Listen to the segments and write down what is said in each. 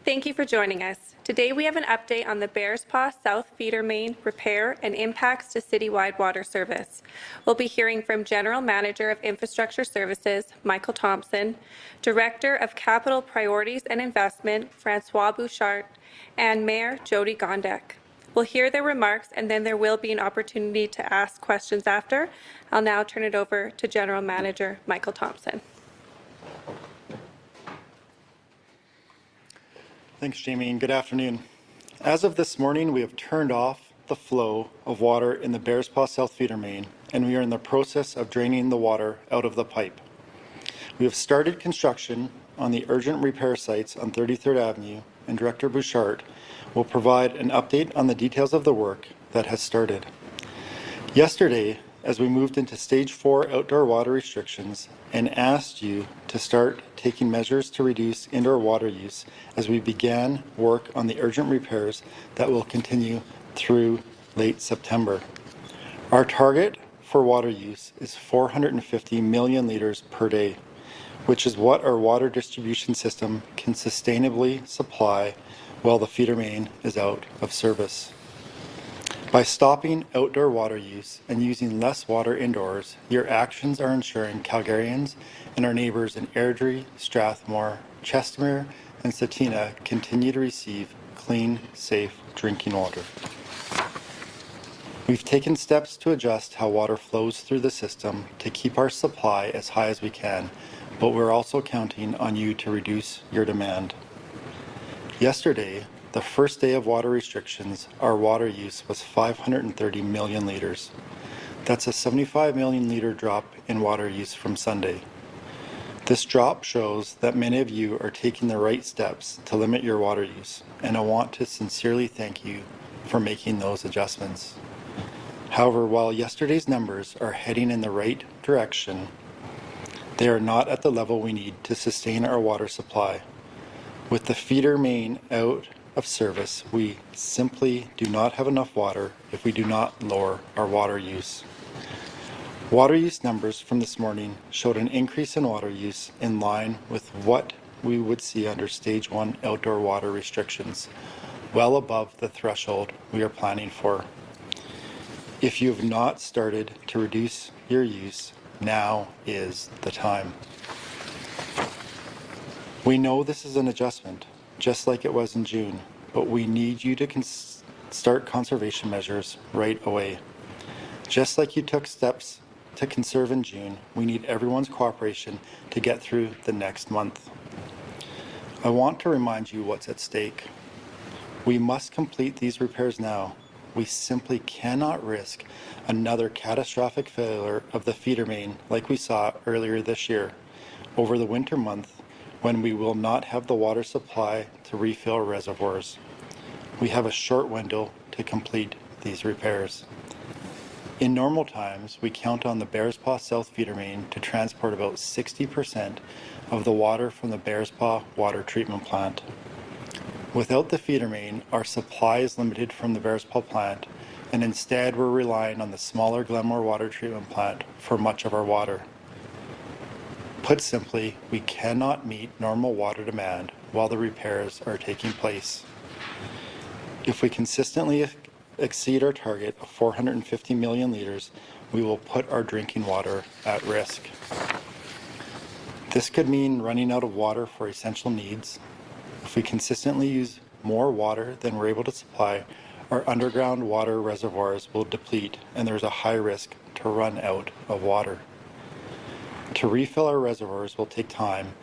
Thank you for joining us. Today we have an update on the Bearspaw South Feeder Main repair and impacts to citywide water service. We'll be hearing from General Manager of Infrastructure Services, Michael Thompson, Director of Capital Priorities and Investment, Francois Bouchard, and Mayor Jody Gondek. We'll hear their remarks and then there will be an opportunity to ask questions after. I'll now turn it over to General Manager Michael Thompson. Thanks, Jamie, and good afternoon. As of this morning, we have turned off the flow of water in the Bearspaw South Feeder Main, and we are in the process of draining the water out of the pipe. We have started construction on the urgent repair sites on 33rd Avenue, and Director Bouchard will provide an update on the details of the work that has started. Yesterday, as we moved into Stage 4 outdoor water restrictions and asked you to start taking measures to reduce indoor water use as we began work on the urgent repairs that will continue through late September. Our target for water use is 450 million litres per day, which is what our water distribution system can sustainably supply while the feeder main is out of service. By stopping outdoor water use and using less water indoors, your actions are ensuring Calgarians and our neighbours in Airdrie, Strathmore, Chestermere and Cetina continue to receive clean, safe drinking water. We've taken steps to adjust how water flows through the system to keep our supply as high as we can, but we're also counting on you to reduce your demand. Yesterday, the first day of water restrictions, our water use was 530 million litres. That's a 75 million litre drop in water use from Sunday. This drop shows that many of you are taking the right steps to limit your water use, and I want to sincerely thank you for making those adjustments. However, while yesterday's numbers are heading in the right direction, they are not at the level we need to sustain our water supply. With the feeder main out of service, we simply do not have enough water if we do not lower our water use. Water use numbers from this morning showed an increase in water use in line with what we would see under Stage 1 outdoor water restrictions, well above the threshold we are planning for. If you have not started to reduce your use, now is the time. We know this is an adjustment, just like it was in June, but we need you to start conservation measures right away. Just like you took steps to conserve in June, we need everyone's cooperation to get through the next month. I want to remind you what's at stake. We must complete these repairs now. We simply cannot risk another catastrophic failure of the feeder main like we saw earlier this year over the winter month, when we will not have the water supply to refill reservoirs. We have a short window to complete these repairs. In normal times, we count on the Bearspaw South Feeder Main to transport about 60% of the water from the Bearspaw Water Treatment Plant. Without the feeder main, our supply is limited from the Bearspaw plant, and instead we're relying on the smaller Glenmore Water Treatment Plant for much of our water. Put simply, we cannot meet normal water demand while the repairs are taking place. If we consistently exceed our target of 450 million litres, we will put our drinking water at risk. This could mean running out of water for essential needs. If we consistently use more water than we're able to supply, our underground water reservoirs will deplete and there's a high risk to run out of water. To refill our reservoirs will take time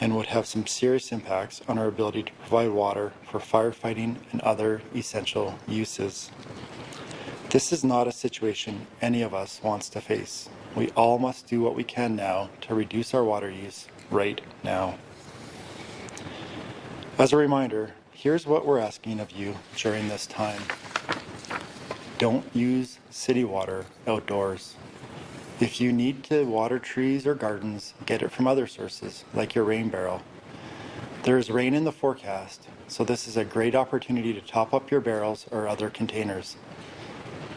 and would have some serious impacts on our ability to provide water for firefighting and other essential uses. This is not a situation any of us wants to face. We all must do what we can now to reduce our water use right now. As a reminder, here's what we're asking of you during this time. Don't use city water outdoors. If you need to water trees or gardens, get it from other sources, like your rain barrel. There is rain in the forecast, so this is a great opportunity to top up your barrels or other containers.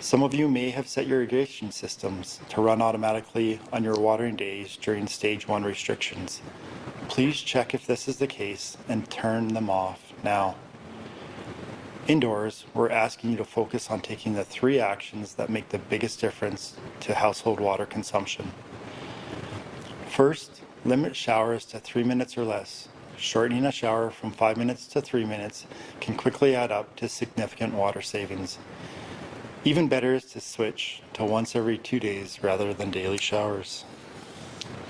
Some of you may have set your irrigation systems to run automatically on your watering days during Stage 1 restrictions. Please check if this is the case and turn them off now. Indoors, we're asking you to focus on taking the 3 actions that make the biggest difference to household water consumption. First, limit showers to 3 minutes or less. Shortening a shower from 5 minutes to 3 minutes can quickly add up to significant water savings. Even better is to switch to once every 2 days rather than daily showers.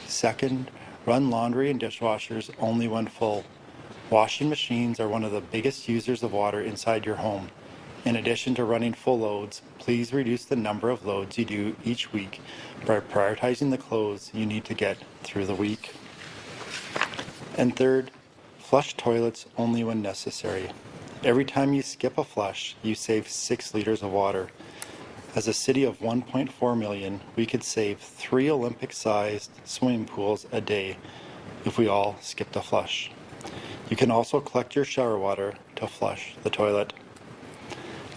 Second, run laundry and dishwashers only when full. Washing machines are one of the biggest users of water inside your home. In addition to running full loads, please reduce the number of loads you do each week by prioritizing the clothes you need to get through the week. And third, flush toilets only when necessary. Every time you skip a flush, you save 6 liters of water. As a city of 1.4 million, we could save 3 Olympic-sized swimming pools a day if we all skipped a flush. You can also collect your shower water to flush the toilet.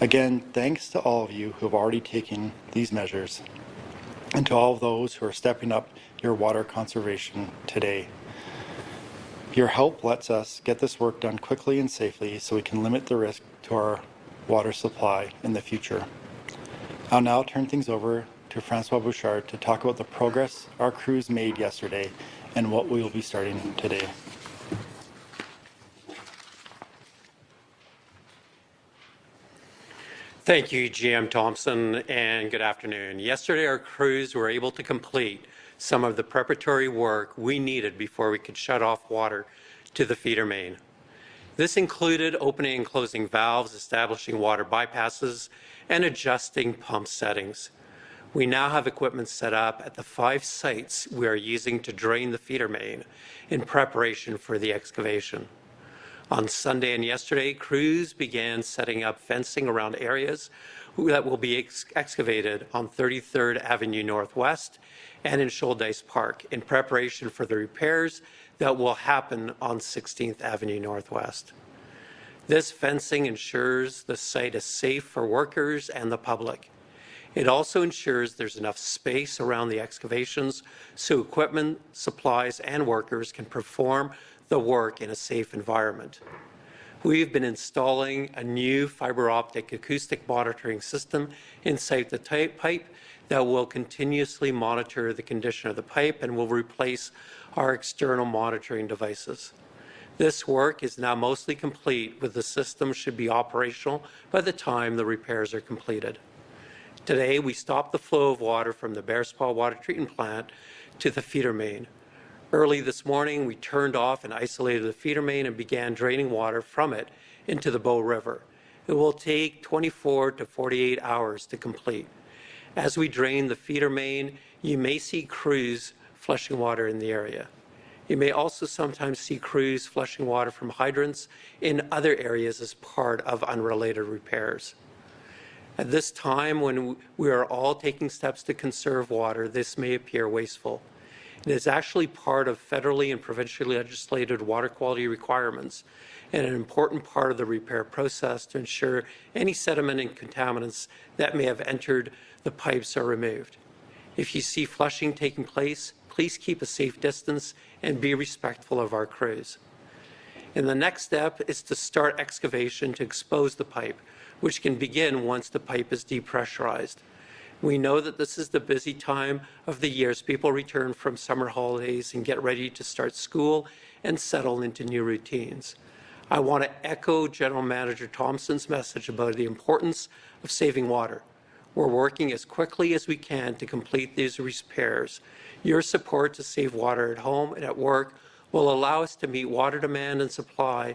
Again, thanks to all of you who have already taken these measures, and to all of those who are stepping up your water conservation today. Your help lets us get this work done quickly and safely so we can limit the risk to our water supply in the future. I'll now turn things over to Francois Bouchard to talk about the progress our crews made yesterday and what we will be starting today. Thank you, GM Thompson, and good afternoon. Yesterday, our crews were able to complete some of the preparatory work we needed before we could shut off water to the feeder main. This included opening and closing valves, establishing water bypasses, and adjusting pump settings. We now have equipment set up at the 5 sites we are using to drain the feeder main in preparation for the excavation. On Sunday and yesterday, crews began setting up fencing around areas that will be excavated on 33rd Avenue Northwest and in Shoaldice Park in preparation for the repairs that will happen on 16th Avenue Northwest. This fencing ensures the site is safe for workers and the public. It also ensures there's enough space around the excavations so equipment, supplies, and workers can perform the work in a safe environment. We've been installing a new fiber optic acoustic monitoring system inside the pipe that will continuously monitor the condition of the pipe and will replace our external monitoring devices. This work is now mostly complete, with the system should be operational by the time the repairs are completed. Today, we stopped the flow of water from the Bearspaw Water Treatment Plant to the feeder main. Early this morning, we turned off and isolated the feeder main and began draining water from it into the Bow River. It will take 24 to 48 hours to complete. As we drain the feeder main, you may see crews flushing water in the area. You may also sometimes see crews flushing water from hydrants in other areas as part of unrelated repairs. At this time, when we are all taking steps to conserve water, this may appear wasteful. It is actually part of federally and provincially legislated water quality requirements and an important part of the repair process to ensure any sediment and contaminants that may have entered the pipes are removed. If you see flushing taking place, please keep a safe distance and be respectful of our crews. And the next step is to start excavation to expose the pipe, which can begin once the pipe is depressurized. We know that this is the busy time of the year as people return from summer holidays and get ready to start school and settle into new routines. I want to echo General Manager Thompson's message about the importance of saving water. We're working as quickly as we can to complete these repairs. Your support to save water at home and at work will allow us to meet water demand and supply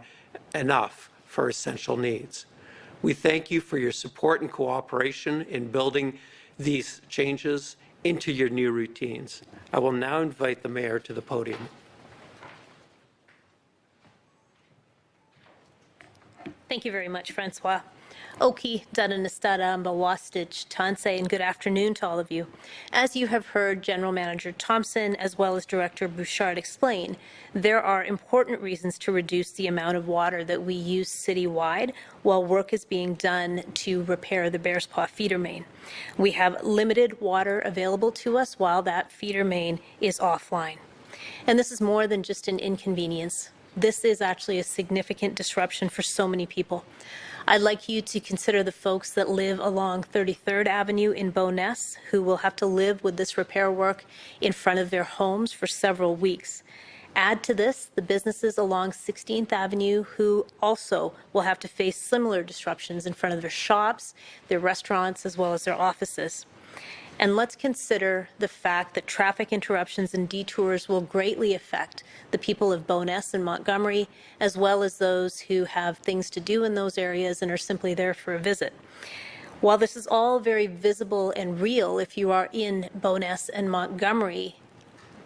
enough for essential needs. We thank you for your support and cooperation in building these changes into your new routines. I will now invite the Mayor to the podium. Thank you very much, Francois. Oki, Dadanistara, Mbawastich, Tanse, and good afternoon to all of you. As you have heard General Manager Thompson as well as Director Bouchard explain, there are important reasons to reduce the amount of water that we use citywide while work is being done to repair the Bearspaw feeder main. We have limited water available to us while that feeder main is offline. And this is more than just an inconvenience This is actually a significant disruption for so many people. I'd like you to consider the folks that live along 33rd Avenue in Bowness, who will have to live with this repair work in front of their homes for several weeks. Add to this the businesses along 16th Avenue who also will have to face similar disruptions in front of their shops, their restaurants, as well as their offices. And let's consider the fact that traffic interruptions and detours will greatly affect the people of Bowness and Montgomery, as well as those who have things to do in those areas and are simply there for a visit. While this is all very visible and real if you are in Bowness and Montgomery,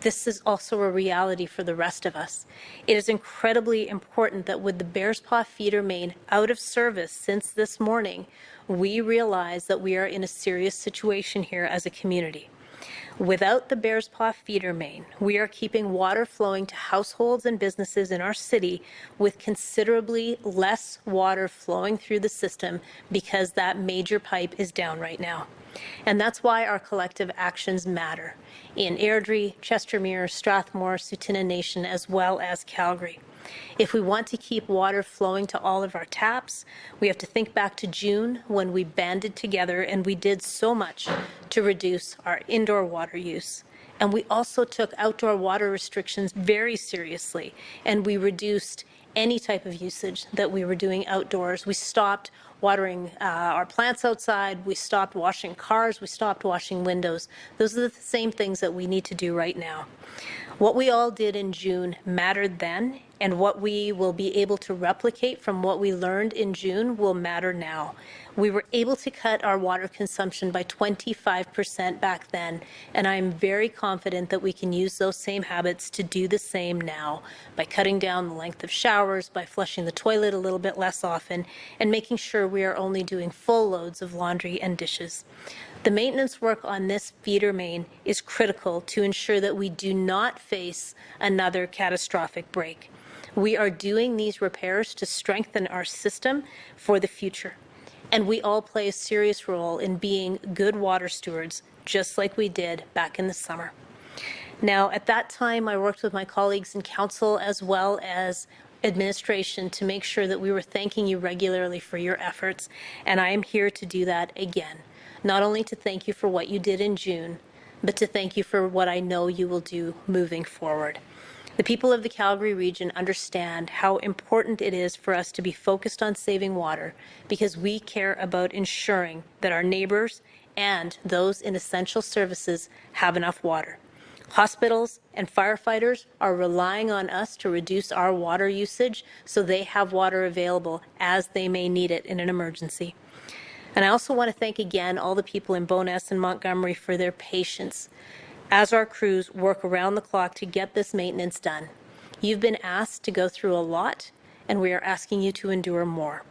this is also a reality for the rest of us. It is incredibly important that with the Bears Paw feeder main out of service since this morning, we realize that we are in a serious situation here as a community. Without the Bears Paw feeder main, we are keeping water flowing to households and businesses in our city with considerably less water flowing through the system because that major pipe is down right now. And that's why our collective actions matter in Airdrie, Chestermere, Strathmore, Tsuut'ina Nation, as well as Calgary. If we want to keep water flowing to all of our taps, we have to think back to June when we banded together and we did so much to reduce our indoor water use. And we also took outdoor water restrictions very seriously, and we reduced any type of usage that we were doing outdoors. We stopped watering our plants outside. We stopped washing cars. We stopped washing windows. Those are the same things that we need to do right now. What we all did in June mattered then, and what we will be able to replicate from what we learned in June will matter now. We were able to cut our water consumption by 25% back then, and I'm very confident that we can use those same habits to do the same now by cutting down the length of showers, by flushing the toilet a little bit less often, and making sure we are only doing full loads of laundry and dishes. The maintenance work on this feeder main is critical to ensure that we do not face another catastrophic break. We are doing these repairs to strengthen our system for the future. And we all play a serious role in being good water stewards, just like we did back in the summer. Now, at that time, I worked with my colleagues in council as well as administration to make sure that we were thanking you regularly for your efforts, and I am here to do that again. Not only to thank you for what you did in June, but to thank you for what I know you will do moving forward. The people of the Calgary region understand how important it is for us to be focused on saving water because we care about ensuring that our neighbors and those in essential services have enough water. Hospitals and firefighters are relying on us to reduce our water usage so they have water available as they may need it in an emergency. And I also want to thank again all the people in Bowness and Montgomery for their patience as our crews work around the clock to get this maintenance done. You've been asked to go through a lot, and we are asking you to endure more.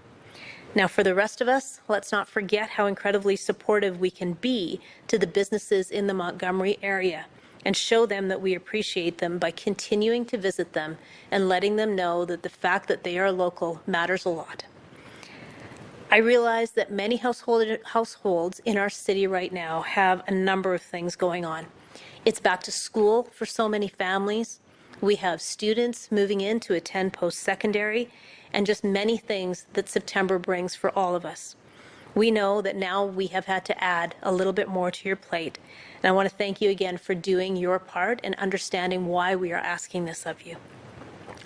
Now, for the rest of us, let's not forget how incredibly supportive we can be to the businesses in the Montgomery area and show them that we appreciate them by continuing to visit them and letting them know that the fact that they are local matters a lot. I realize that many households in our city right now have a number of things going on. It's back to school for so many families. We have students moving in to attend post-secondary, and just many things that September brings for all of us. We know that now we have had to add a little bit more to your plate, and I want to thank you again for doing your part and understanding why we are asking this of you.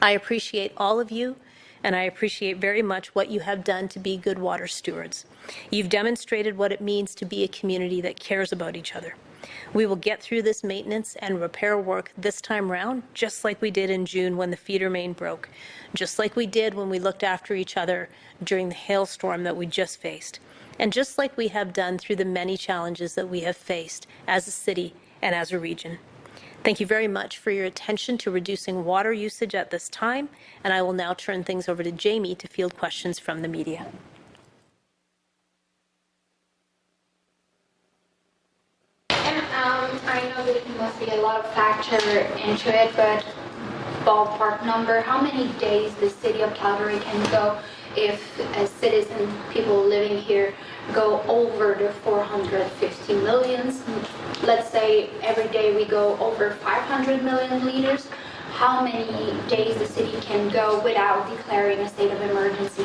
I appreciate all of you, and I appreciate very much what you have done to be good water stewards. You've demonstrated what it means to be a community that cares about each other. We will get through this maintenance and repair work this time round, just like we did in June when the feeder main broke, just like we did when we looked after each other during the hailstorm that we just faced, and just like we have done through the many challenges that we have faced as a city and as a region. Thank you very much for your attention to reducing water usage at this time, and I will now turn things over to Jamie to field questions from the media. I know that it must be a lot of factor into it, but ballpark number, how many days the city of Calgary can go if as citizens, people living here, go over the 450 millions? Let's say every day we go over 500 million liters. how many days the city can go without declaring a state of emergency.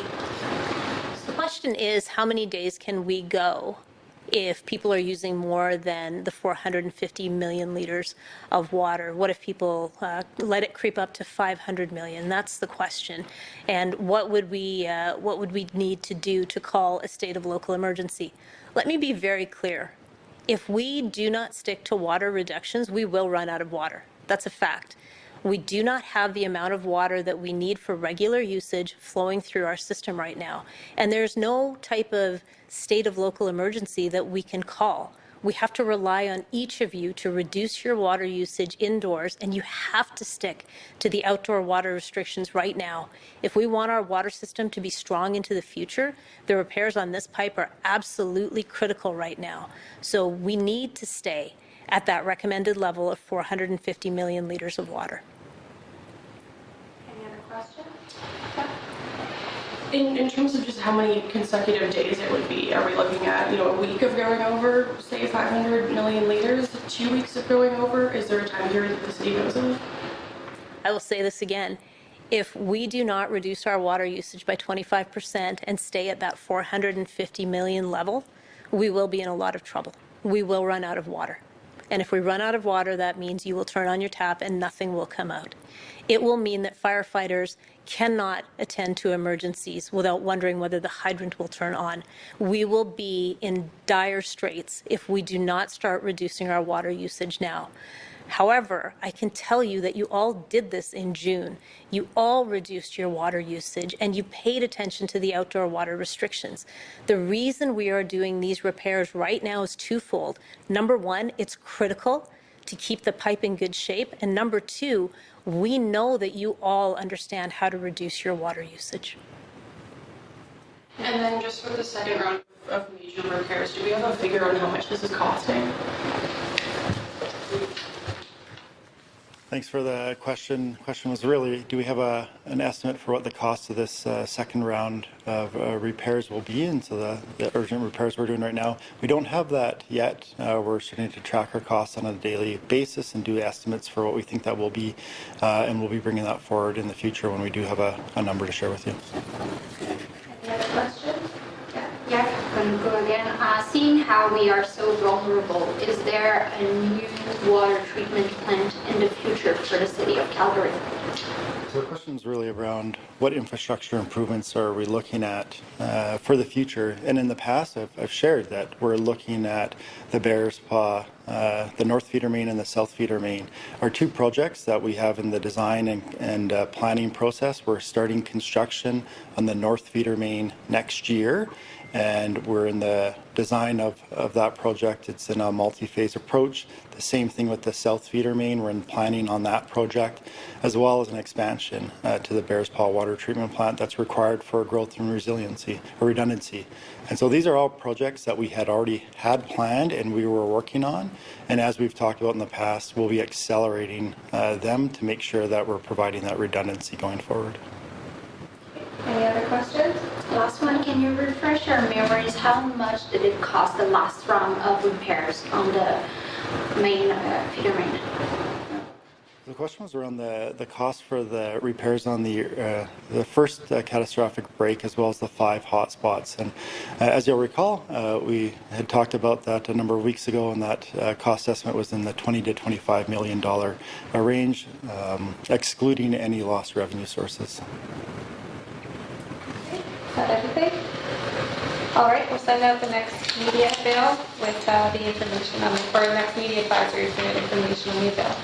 The question is, how many days can we go if people are using more than the 450 million liters of water? What if people let it creep up to 500 million? That's the question. And what would we need to do to call a state of local emergency? Let me be very clear. If we do not stick to water reductions, we will run out of water. That's a fact. We do not have the amount of water that we need for regular usage flowing through our system right now. And there's no type of state of local emergency that we can call. We have to rely on each of you to reduce your water usage indoors, and you have to stick to the outdoor water restrictions right now. If we want our water system to be strong into the future, the repairs on this pipe are absolutely critical right now. So we need to stay at that recommended level of 450 million liters of water. Any other questions? In terms of just how many consecutive days it would be, are we looking at, a week of going over, say, 500 million liters, 2 weeks of going over? Is there a time period that the city knows of? I will say this again. If we do not reduce our water usage by 25% and stay at that 450 million level, we will be in a lot of trouble. We will run out of water. And if we run out of water, that means you will turn on your tap and nothing will come out. It will mean that firefighters cannot attend to emergencies without wondering whether the hydrant will turn on. We will be in dire straits if we do not start reducing our water usage now. However, I can tell you that you all did this in June. You all reduced your water usage and you paid attention to the outdoor water restrictions. The reason we are doing these repairs right now is twofold. Number one, it's critical to keep the pipe in good shape. And number two, we know that you all understand how to reduce your water usage. And then just for the second round of major repairs, do we have a figure on how much this is costing? Thanks for the question. Question was really, do we have an estimate for what the cost of this second round of repairs will be? And so the urgent repairs we're doing right now, we don't have that yet. We're starting to track our costs on a daily basis and do estimates for what we think that will be. And we'll be bringing that forward in the future when we do have a number to share with you. Any other questions? Yeah, I'm going to go again. Seeing how we are so vulnerable, is there a new water treatment plant in the future for the city of Calgary? So the question is really around what infrastructure improvements are we looking at for the future. And in the past, I've shared that we're looking at the Bears Paw, the North Feeder Main and the South Feeder Main are two projects that we have in the design and planning process. We're starting construction on the North Feeder Main next year. And we're in the design of that project. It's in a multi-phase approach. The same thing with the South Feeder Main. We're in planning on that project, as well as an expansion to the Bears Paw water treatment plant that's required for growth and resiliency or redundancy. And so these are all projects that we had already had planned and we were working on. And as we've talked about in the past, we'll be accelerating them to make sure that we're providing that redundancy going forward. Any other questions? Last one, can you refresh our memories? How much did it cost the last round of repairs on the main feeder main? The question was around the cost for the repairs on the first catastrophic break, as well as the 5 hotspots. And as you'll recall, we had talked about that a number of weeks ago, and that cost estimate was in the $20 to $25 million range, excluding any lost revenue sources. Is that everything? All right, we'll send out the next media bill with the information on the next media advisory for information on the bill.